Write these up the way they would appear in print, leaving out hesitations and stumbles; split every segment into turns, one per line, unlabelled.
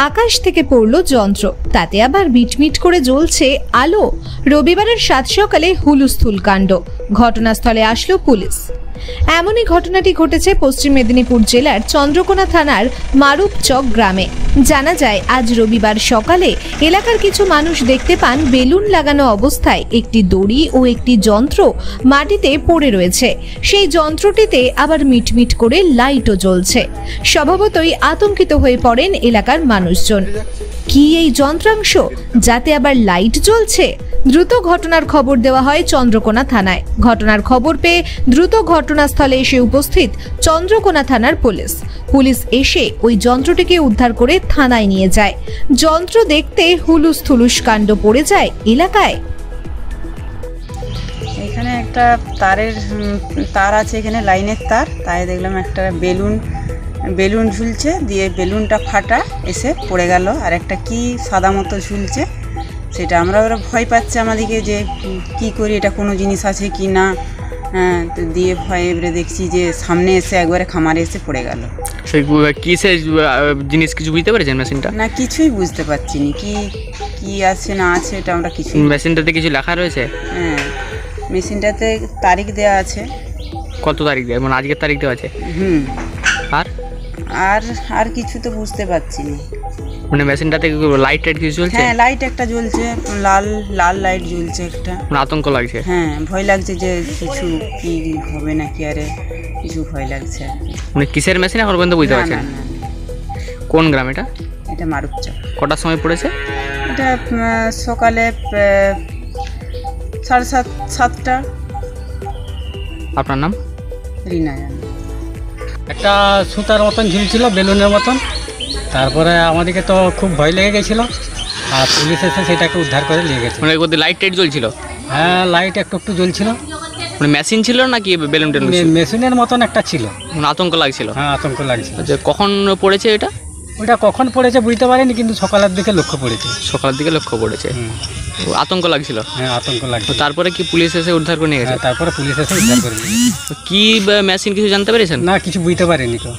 আকাশ থেকে পড়ল যন্ত্র, তাতে আবার মিটমিট করে জ্বলছে আলো। রবিবারের সাত সকালে হুলুস্থুল কাণ্ড। ঘটনাস্থলে আসলো পুলিশ। এমনই ঘটনাটি ঘটেছে পশ্চিম মেদিনীপুর জেলার চন্দ্রকোনা থানার মারুপচক গ্রামে। জানা যায়, আজ রবিবার সকালে এলাকার কিছু মানুষ দেখতে পান বেলুন লাগানো অবস্থায় একটি দড়ি ও একটি যন্ত্র মাটিতে পড়ে রয়েছে। সেই যন্ত্রটিতে আবার মিটমিট করে লাইটও জ্বলছে। স্বভাবতই আতঙ্কিত হয়ে পড়েন এলাকার মানুষজন। কি এই যন্ত্রাংশ, যাতে আবার লাইট জ্বলছে? দ্রুত ঘটনার খবর দেওয়া হয় চন্দ্রকোনা থানায়। ঘটনার খবর পেয়ে দ্রুত ঘটনাস্থলে এসে উপস্থিত চন্দ্রকোনা থানার পুলিশ। পুলিশ এসে ওই যন্ত্রটিকে উদ্ধার করে থানায় নিয়ে যায়। যন্ত্র দেখতে হুলুস থুলুস কাণ্ড পড়ে যায় এলাকায়।
এখানে একটা তার আছে, এখানে লাইনের তার, তাই দেখলাম একটা বেলুন ঝুলছে, দিয়ে বেলুনটা ফাটা এসে পড়ে গেল। আর একটা কি সাদা মতো ঝুলছে, সেটা ওরা ভয় পাচ্ছে আমাদেরকে যে কি করি, এটা কোনো জিনিস আছে কি না। হ্যাঁ, তো দিয়ে ভয়ে এবারে দেখছি যে সামনে এসে একবারে খামারে এসে পড়ে গেল।
সেই কিসের জিনিস কিছু বুঝতে পেরেছেন মেশিনটা?
না, কিছুই বুঝতে পারছি না কি আছে না আছে, এটা আমরা কিছু।
মেশিনটাতে কিছু লেখা রয়েছে?
হ্যাঁ, মেশিনটাতে তারিখ দেওয়া আছে।
কত তারিখ দেওয়া, মানে আজকের তারিখ দেওয়া আছে?
আর কিছু তো বুঝতে পারছি না।
মানে মেশিনটাতে লাইট কিছু জ্বলছে?
হ্যাঁ, লাইট একটা জ্বলছে, লাল লাইট জ্বলছে একটা।
মানে আতঙ্ক লাগছে?
হ্যাঁ, ভয় লাগছে যে কিছু কি হবে নাকি, আরে কিছু ভয় লাগছে।
মানে কিসের মেশিন এখন পর্যন্ত বুঝতে পারছেন? কোন গ্রাম এটা?
এটা মারুপচক।
কটার সময় পড়েছে
এটা? সকালে 7:30।
আপনার নাম?
রিনা।
একটা সুতার মতন ঝুলছিল, বেলুনের মতন। তারপরে আমাদেরকে তো খুব ভয় লেগে গেছিলো, আর পুলিশ এসে সেটাকে উদ্ধার করে নিয়ে গেছে।
মানে লাইট জ্বলছিল?
হ্যাঁ, লাইট একটু জ্বলছিল।
মানে মেশিন ছিল নাকি বেলুন টেলুন?
মেশিনের মতন একটা ছিল।
মানে আতঙ্ক লাগছিল?
হ্যাঁ, আতঙ্ক লাগছিল।
আচ্ছা, কখন পড়েছে এটা?
ওটা কখন পড়েছে বুঝতে পারিনি, কিন্তু সকালের দিকে লক্ষ্য পড়েছে।
সকালের দিকে লক্ষ্য পড়েছে। আতঙ্ক লাগছিল?
হ্যাঁ, আতঙ্ক লাগছিল।
তারপরে কি পুলিশ এসে উদ্ধার করে নিয়ে গেছে?
তারপরে পুলিশ এসে উদ্ধার করে নিয়ে গেছে।
কি মেশিন কিছু জানতে পেরেছেন?
না, কিছু বুঝতে পারিনি তো।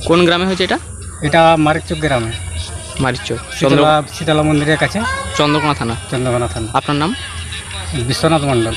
কোন গ্রামে হয়েছে এটা?
এটা মারুপচক গ্রামে।
মারুপচক,
শীতলা মন্দিরের কাছে,
চন্দ্রকোনা থানা।
চন্দ্রকোনা থানা।
আপনার নাম?
বিশ্বনাথ মণ্ডল।